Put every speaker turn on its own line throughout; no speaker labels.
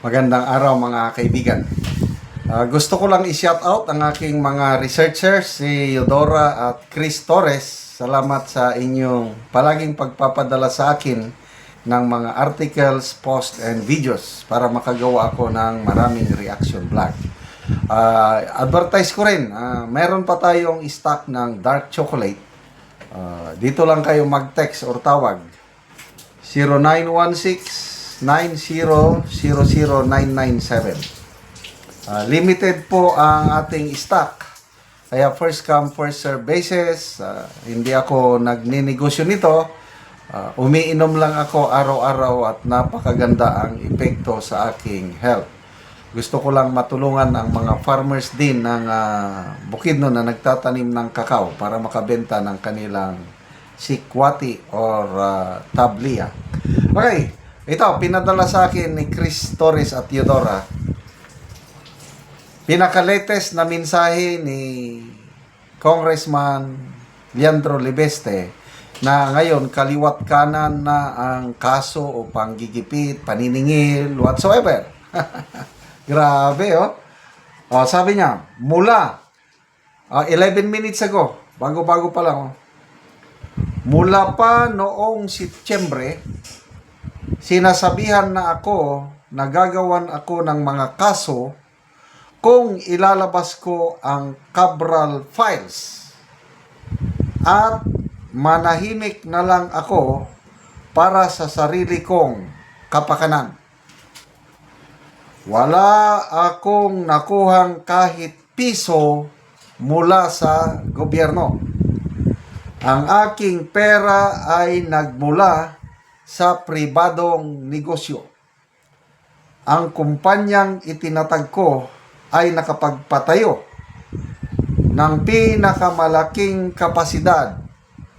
Magandang araw mga kaibigan. Gusto ko lang i-shout out ang aking mga researchers, si Eudora at Chris Torres. Salamat sa inyong palaging pagpapadala sa akin ng mga articles, posts, and videos para makagawa ako ng maraming reaction vlog. Advertise ko rin, meron pa tayong stock ng dark chocolate. Dito lang kayo mag-text or tawag 0916-9000-997. Limited po ang ating stock. Kaya first come, first serve basis. Hindi ako nagninegosyo nito. Umiinom lang ako araw-araw at napakaganda ang epekto sa aking health. Gusto ko lang matulungan ang mga farmers din ng Bukidnon na nagtatanim ng kakao para makabenta ng kanilang sikwati or tablia. Okay, ito, pinadala sa akin ni Chris Torres at Eudora. Pinaka-latest na mensahe ni Congressman Leandro Libeste na ngayon kaliwat kanan na ang kaso o panggigipit, paniningil, whatsoever. Grabe, oh. Sabi niya, mula 11 minutes ago, bago-bago pa lang, oh. Mula pa noong Setyembre, sinasabihan na ako, nagagawan ako ng mga kaso kung ilalabas ko ang Cabral Files at manahimik na lang ako para sa sarili kong kapakanan. Wala akong nakuhang kahit piso mula sa gobyerno. Ang aking pera ay nagmula sa pribadong negosyo. Ang kumpanyang itinatag ko ay nakapagpatayo ng pinakamalaking kapasidad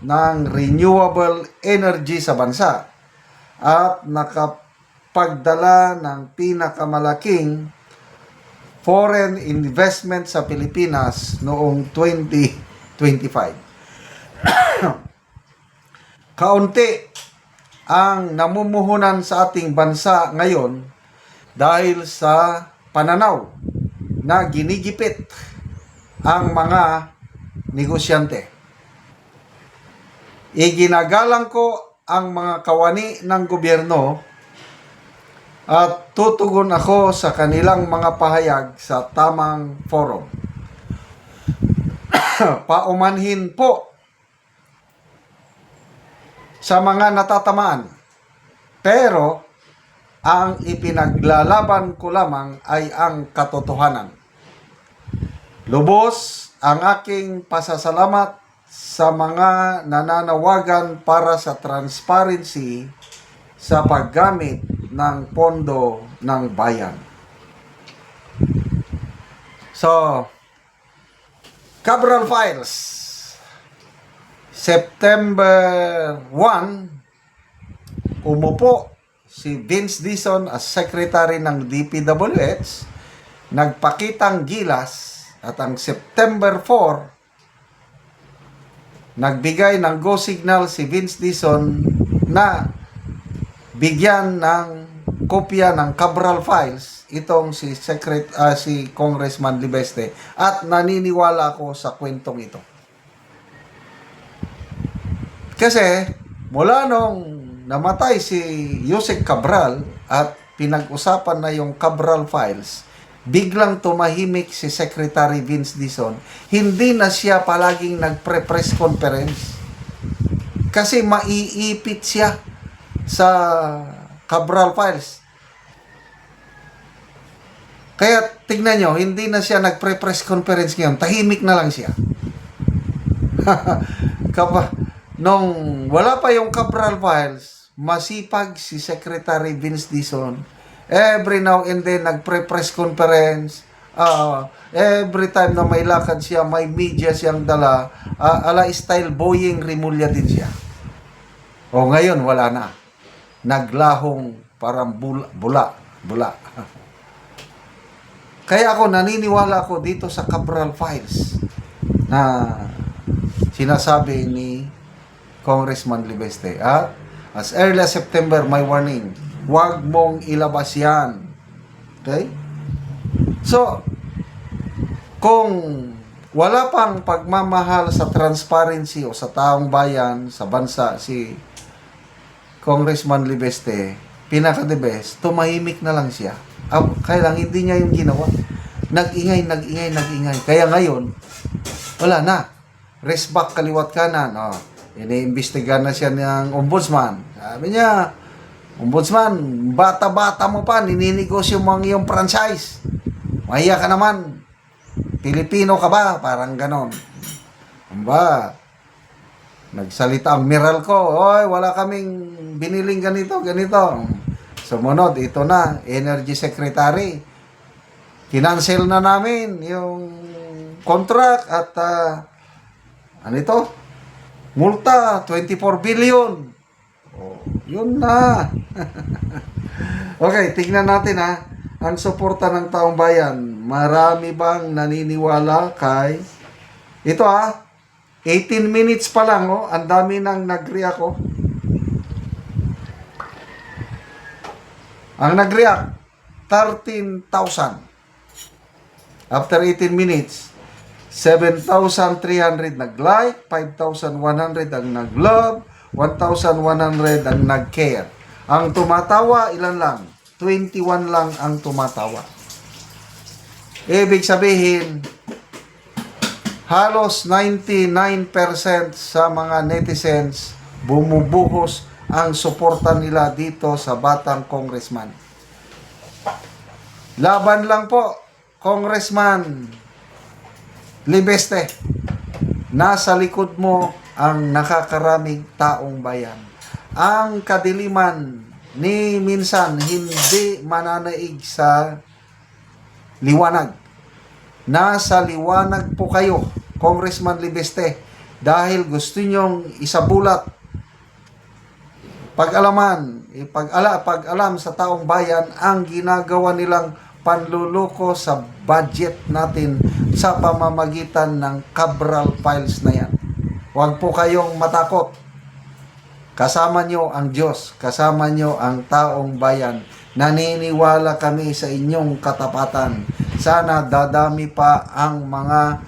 ng renewable energy sa bansa at nakapagdala ng pinakamalaking foreign investment sa Pilipinas noong 2025. Kaunti ang namumuhunan sa ating bansa ngayon dahil sa pananaw na ginigipit ang mga negosyante. Iginagalang ko ang mga kawani ng gobyerno at tutugon ako sa kanilang mga pahayag sa tamang forum. Paumanhin po sa mga natatamaan. Pero ang ipinaglalaban ko lamang ay ang katotohanan. Lubos ang aking pasasalamat sa mga nananawagan para sa transparency sa paggamit ng pondo ng bayan. So, Cabral Files, September 1, umupo si Vince Dizon as Secretary ng DPWH, nagpakitang gilas at ang September 4, nagbigay ng go signal si Vince Dizon na bigyan ng kopya ng Cabral Files itong si Congressman Libeste at naniniwala ako sa kwentong ito. Kasi mula nung namatay si Yusek Cabral at pinag-usapan na yung Cabral Files, biglang tumahimik si Secretary Vince Dizon. Hindi na siya palaging nagpre-press conference kasi maiipit siya sa Cabral Files. Kaya tignan nyo, hindi na siya nagpre-press conference ngayon. Tahimik na lang siya. Nung wala pa yung Cabral Files, masipag si Secretary Vince Dizon. Every now and then, nagpre-press conference. Every time na may lakad siya, may media siyang dala. Ala style Boying Rimulya din siya. O ngayon, wala na. Naglahong parang bula. Kaya ako, naniniwala ako dito sa Cabral Files na sinasabi ni Congressman Libeste. At as early as September, my warning, huwag mong ilabas yan. Okay? So, kung wala pang pagmamahal sa transparency o sa taong bayan sa bansa si Congressman Libeste, pinaka-the best, tumahimik na lang siya. Kaya lang hindi niya yung ginawa. Nag-ingay. Kaya ngayon, wala na. Rest back kaliwat kanan. Oh, iniimbestigahan na siya ng ombudsman. Sabi niya, ombudsman, bata-bata mo pa, nininegosyo mo ang iyong franchise. Mahiya ka naman. Pilipino ka ba? Parang ganon. Amba, nagsalita ang Meralco, oy, wala kaming biniling ganito. Sumunod, ito na, Energy Secretary. Kinancel na namin yung contract at ano ito? Multa, 24 billion. Oh, yun na. Okay, tignan natin ha. Ang suporta ng taong bayan. Marami bang naniniwala kay... Ito ha. 18 minutes pa lang, oh. Ang dami nang nag-react, oh. Ang nag-react, 13,000. After 18 minutes, 7,300 nag-like, 5,100 ang nag-love, 1,100 ang nag-care. Ang tumatawa, ilan lang? 21 lang ang tumatawa. Ibig sabihin, halos 99% sa mga netizens bumubuhos ang suporta nila dito sa batang congressman. Laban lang po, Congressman Libeste. Nasa likod mo ang nakakaraming taong bayan. Ang kadiliman ni minsan hindi mananaig sa liwanag. Nasa liwanag po kayo, Congressman Libeste, dahil gusto nyong isabulat, pag-alam sa taong bayan ang ginagawa nilang panluloko sa budget natin sa pamamagitan ng Cabral Files na yan. Huwag po kayong matakot. Kasama nyo ang Diyos, kasama nyo ang taong bayan. Naniniwala kami sa inyong katapatan. Sana dadami pa ang mga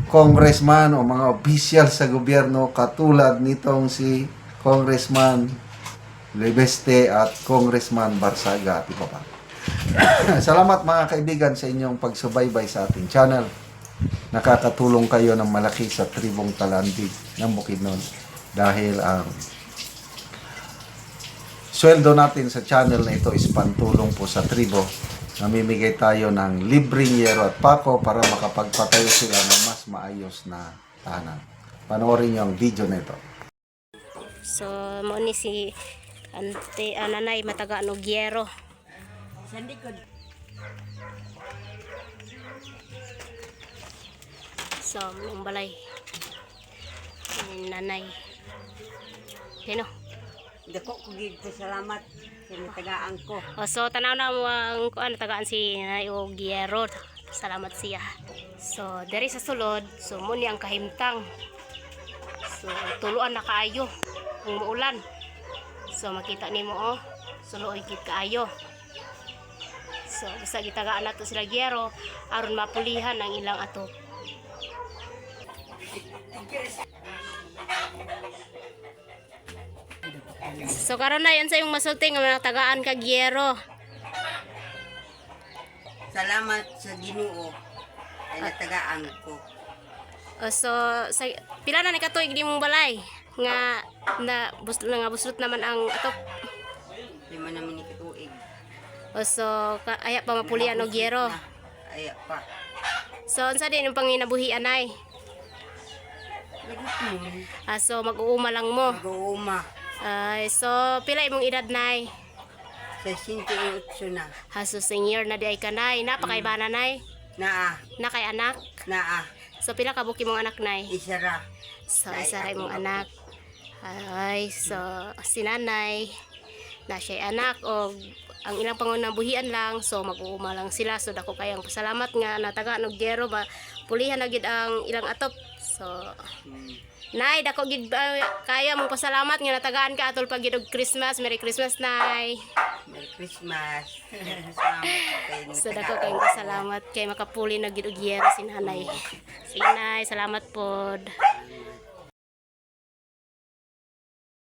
congressman o mga opisyal sa gobyerno katulad nitong si Congressman Libeste at Congressman Barsaga at iba pa. Salamat mga kaibigan sa inyong pagsubaybay sa ating channel. Nakakatulong kayo ng malaki sa tribong Talandig ng Bukidnon dahil ang sweldo natin sa channel na ito is pantulong po sa tribo. Namimigay tayo ng libreng yero at pako para makapagpatayo sila ng mas maayos na tahanan. Panoorin niyo ang video na ito.
So, mo ni si nanay mataga no gyero. Sa likod. So, mong balay. Nanay. Sino?
Dako ko gid salamat sa tagaan ko.
So, tanaw na mo ang tagaan si nanay o gyero. Salamat siya. So, dari sa sulod, so mo ni ang kahimtang. So, tuluan na kaayo kung muulan. So, makita nimo oh, suluoy gid kaayo. So, basta gitagaan nato sila gyero aron mapulihan ang ilang ato. So, karon na yan sa yung masulting nga tagaan ka gyero.
Salamat sa Ginoo ay natagaan ko.
So, pila na ni katuig di mong balay nga buslot naman ang ato.
Lima naman ni katuig.
So, aya pa mapulian og gyero.
Aya pa.
So, unsa din yung panginabuhian ay? So, mag-uuma lang mo.
Mag-uuma.
So, pila imong edad nay?
Sa 58 na.
So, senior na di ay kanay. Napakay ba nanay?
Naa.
Na kay anak?
Naa.
So, pila ka buki mong anak nay?
Isa ra.
So, isa ra imong anak. Ay, so, si nanay. na siya'y anak o ang ilang pangunabuhian lang, so mag-uuma lang sila. So dako kayang pasalamat nga natagaan og Giyero ba pulihan na gid ang ilang atop. So Nay, dako gid kaya mong pasalamat nga natagaan ka atol pag gid og Christmas. Merry Christmas, Nay.
Merry Christmas. Salamat kayo.
So dako kayong pasalamat kay makapuli na gid og Giyero si Nanay. Sige, Nay, salamat pod.